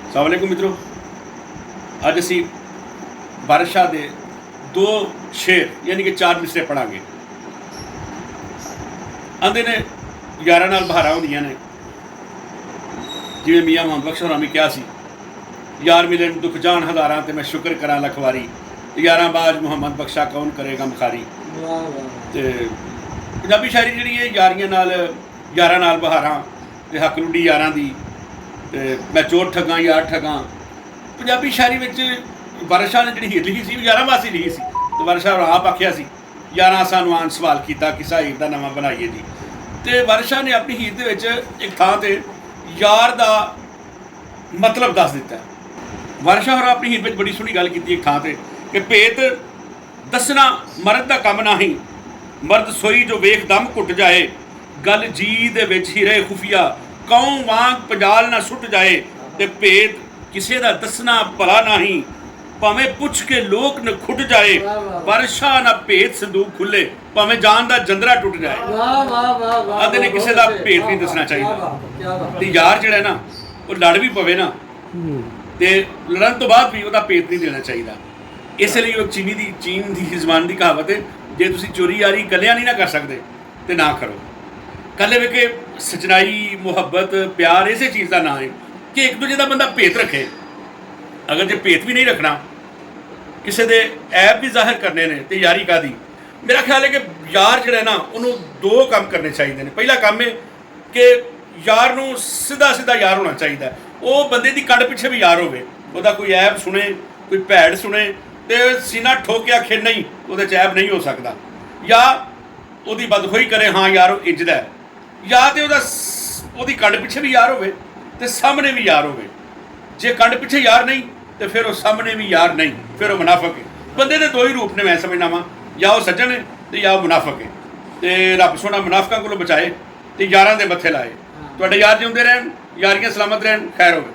अस्सलाम वालेकुम मित्रों, अज असी बादशाह के दो शेर यानी कि चार मिसरे पढ़ांगे। आंदे ने यारां नाल बहारां होंदियां ने, जिवें मियाँ मोहम्मद बख्श होरां भी कहा सी, यार मिलन दुख जान हज़ारां ते मैं शुक्र करां लख वारी, यारां बाज मुहम्मद बख्शा कौन करेगा मुखारी। ते पंजाबी शायरी जिहड़ी है यारियां नाल यारां नाल बहारां ते हक लुड़ी यारां दी, ते मैं चोर ठगां यार ठगां। पंजाबी शायरी में बादशाह ने जी हीर लिखी सी यारां वास्ते लिखी सी, तो बादशाह होरां आप आख्या सी यारां सानू आन सवाल किया किसा हीर का नवा बनाइए जी। तो बादशाह ने अपनी हीर दे विच एक थां ते यार का मतलब दस दिता। बादशाह होरां अपनी हीर में बड़ी सोहनी गल की एक थां ते कि भेत दसना मर्द का कम नहीं, मर्द सोई जो वेख दम घुट जाए, गल जी दे विच ही रहे खुफिया कौं वांग पजाल ना सुट जाए। ते भेत किसी का दसना भला नहीं, भावें पुछ के लोग न खुट जाए, बादशाह ना भेत संदूक खुले भावें जान का जंदरा टुट जाए। आदे ने किसी का भेत नहीं दसना चाहिए। तो यार जिहड़ा ना वो लड़ भी पवे ना तो लड़न तो बाद भी वह भेत नहीं देना चाहिए। इसलिए वो चीन की जबान की कहावत है, जे तुसीं चोरी यारी कलिया नहीं ना कर सकते तो ना करो। कल वे सचनाई मुहब्बत प्यार इस चीज़ का ना है कि एक दूजे का बंदा भेत रखे। अगर जो भेत भी नहीं रखना, किसी के ऐप भी जाहिर करने ने तो यारी का दी। मेरा ख्याल है कि यार जो है ना उन्होंने दो काम करने चाहिए। पहला काम है कि यार नूं सीधा सीधा यार होना चाहिए। वो बंदे की कंड पिछे भी यार होवे, उसका कोई ऐप सुने कोई भैड़ सुने तो सीना ठोक के आखे नहीं वो ऐप नहीं हो सकता, या उसकी बदखोई करे हाँ यार वो इज्जत है, या तो वो कंड पिछे भी यार होवे ते सामने भी यार होवे। जे कंड पिछे यार नहीं तो फिर वो सामने भी यार नहीं, फिर वो मुनाफक है। बंदे के दो ही रूप ने मैं समझना वा, या वो सज्जन है तो या वो मुनाफक है। तो रब सोना मुनाफकों को बचाए तो यारां दे मत्थे लाए। तुहाडे यार जिउंदे रहन, यारियां सलामत रहन, खैर होवे।